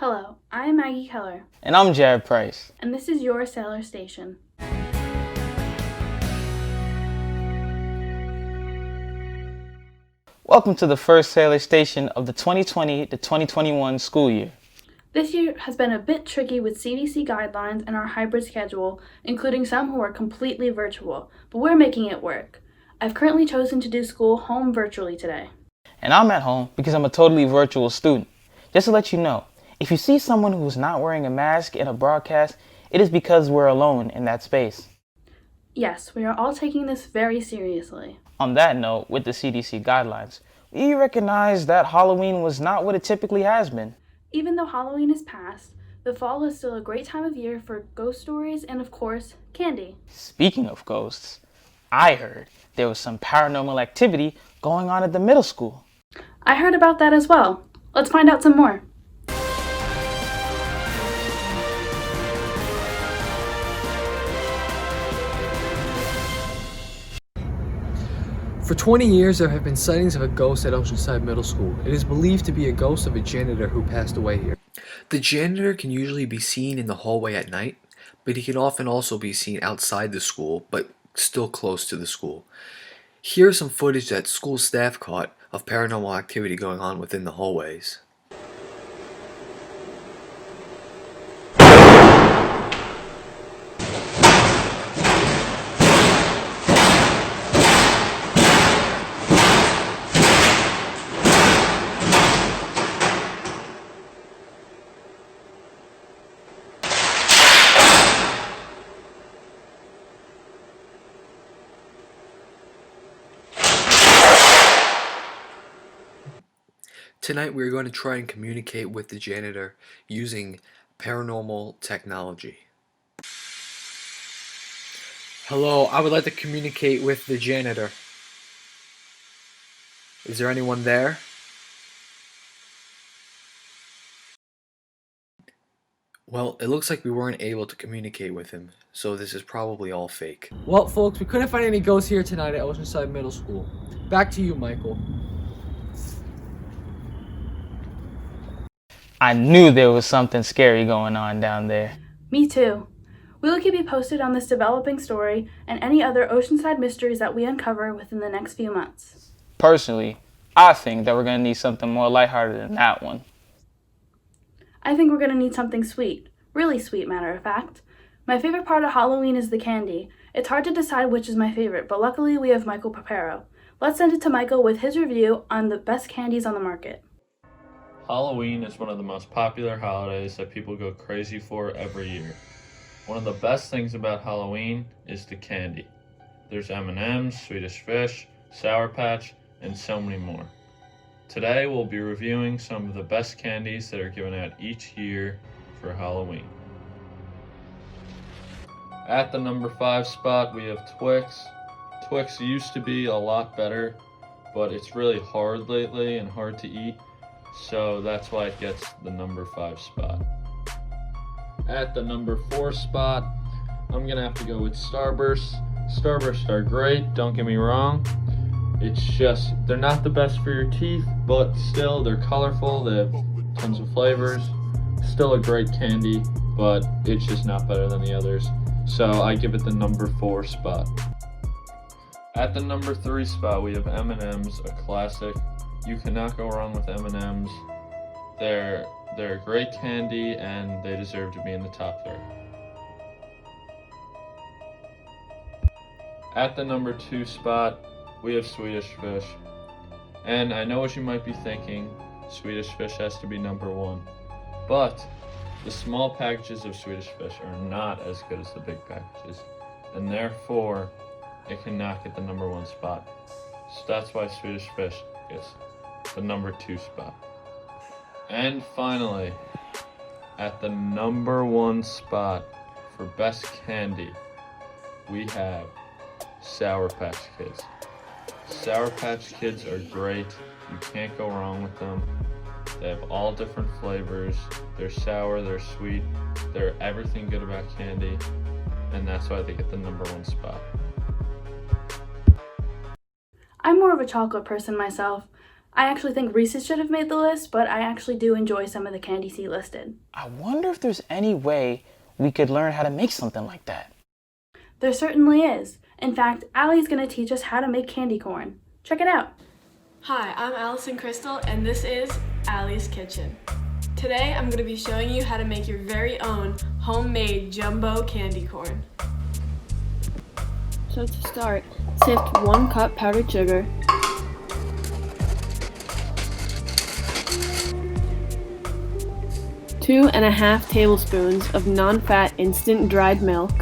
Hello, I am Maggie Keller, And I'm Jared Pryce. and this is your Sailor Station. Welcome to the first Sailor Station of the 2020 to 2021 school year. This year has been a bit tricky with CDC guidelines and our hybrid schedule, including some who are completely virtual, but we're making it work. I've currently chosen to do school home virtually today. And I'm at home because I'm a totally virtual student. Just to let you know, if you see someone who's not wearing a mask in a broadcast, it is because we're alone in that space. Yes, we are all taking this very seriously. On that note, with the CDC guidelines, we recognize that Halloween was not what it typically has been. Even though Halloween is past, the fall is still a great time of year for ghost stories and, of course, candy. Speaking of ghosts, I heard there was some paranormal activity going on at the middle school. I heard about that as well. Let's find out some more. For 20 years, there have been sightings of a ghost at Oceanside Middle School. It is believed to be a ghost of a janitor who passed away here. The janitor can usually be seen in the hallway at night, but he can often also be seen outside the school, but still close to the school. Here's some footage that school staff caught of paranormal activity going on within the hallways. Tonight we're going to try and communicate with the janitor using paranormal technology. Hello, I would like to communicate with the janitor. Is there anyone there? Well, it looks like we weren't able to communicate with him, so this is probably all fake. Well, folks, we couldn't find any ghosts here tonight at Oceanside Middle School. Back to you, Michael. I knew there was something scary going on down there. Me too. We will keep you posted on this developing story and any other Oceanside mysteries that we uncover within the next few months. Personally, I think that we're going to need something more lighthearted than that one. I think we're going to need something sweet. Really sweet, matter of fact. My favorite part of Halloween is the candy. It's hard to decide which is my favorite, but luckily we have Michael Papero. Let's send it to Michael with his review on the best candies on the market. Halloween is one of the most popular holidays that people go crazy for every year. One of the best things about Halloween is the candy. There's M&M's, Swedish Fish, Sour Patch, and so many more. Today we'll be reviewing some of the best candies that are given out each year for Halloween. At the number 5 spot we have Twix. Twix used to be a lot better, but it's really hard lately and hard to eat. So that's why it gets the number 5 spot. At the number 4 spot, I'm gonna have to go with Starburst. Starburst are great, don't get me wrong. It's just, they're not the best for your teeth, but still they're colorful, they have tons of flavors. Still a great candy, but it's just not better than the others. So I give it the number 4 spot. At the number 3 spot, we have M&M's, a classic. You cannot go wrong with M&M's. They're a great candy and they deserve to be in the top 3. At the number 2 spot, we have Swedish Fish. And I know what you might be thinking, Swedish Fish has to be number 1. But the small packages of Swedish Fish are not as good as the big packages. And therefore, it cannot get the number 1 spot. So that's why Swedish Fish gets the number 2 spot. And finally, at the number 1 spot for best candy, we have Sour Patch Kids. Sour Patch Kids are great. You can't go wrong with them. They have all different flavors. They're sour, they're sweet, they're everything good about candy, and that's why they get the number 1 spot. I'm more of a chocolate person myself. I actually think Reese's should have made the list, but I actually do enjoy some of the candies he listed. I wonder if there's any way we could learn how to make something like that. There certainly is. In fact, Allie's going to teach us how to make candy corn. Check it out. Hi, I'm Alley Christel, and this is Alley's Kitchen. Today I'm going to be showing you how to make your very own homemade jumbo candy corn. So to start, sift 1 cup powdered sugar, 2.5 tablespoons of non-fat instant dried milk,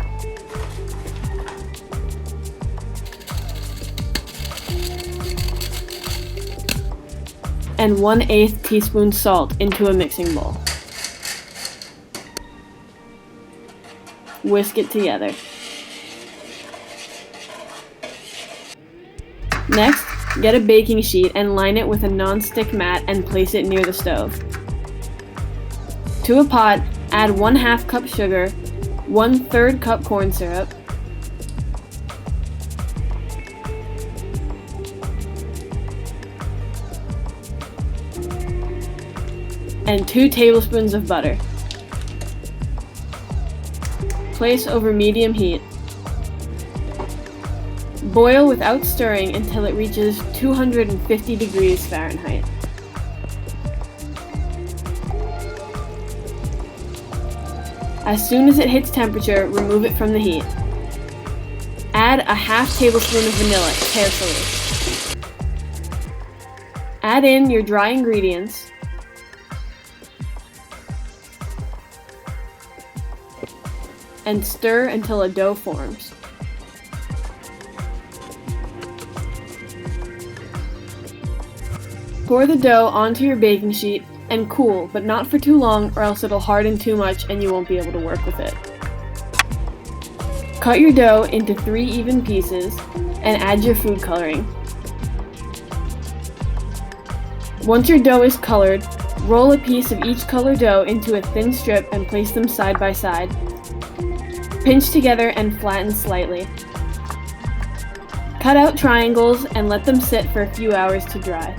and 1/8 teaspoon salt into a mixing bowl. Whisk it together. Next, get a baking sheet and line it with a non-stick mat and place it near the stove. To a pot, add 1/2 cup sugar, 1/3 cup corn syrup, and 2 tablespoons of butter. Place over medium heat. Boil without stirring until it reaches 250 degrees Fahrenheit. As soon as it hits temperature, remove it from the heat. Add a 1/2 tablespoon of vanilla carefully. Add in your dry ingredients and stir until a dough forms. Pour the dough onto your baking sheet and cool, but not for too long or else it'll harden too much and you won't be able to work with it. Cut your dough into 3 even pieces and add your food coloring. Once your dough is colored, roll a piece of each color dough into a thin strip and place them side by side. Pinch together and flatten slightly. Cut out triangles and let them sit for a few hours to dry.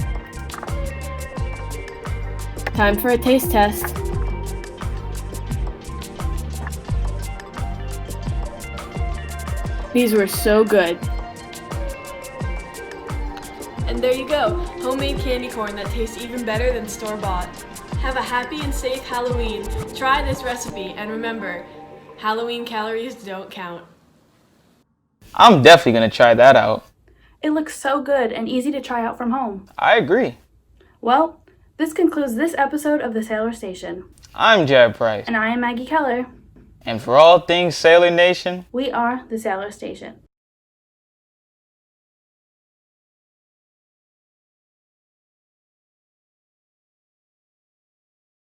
Time for a taste test. These were so good. And there you go, homemade candy corn that tastes even better than store-bought. Have a happy and safe Halloween. Try this recipe and remember, Halloween calories don't count. I'm definitely going to try that out. It looks so good and easy to try out from home. I agree. Well, this concludes this episode of the Sailor Station. I'm Jared Pryce. And I am Maggie Keller. And for all things Sailor Nation, We are the Sailor Station.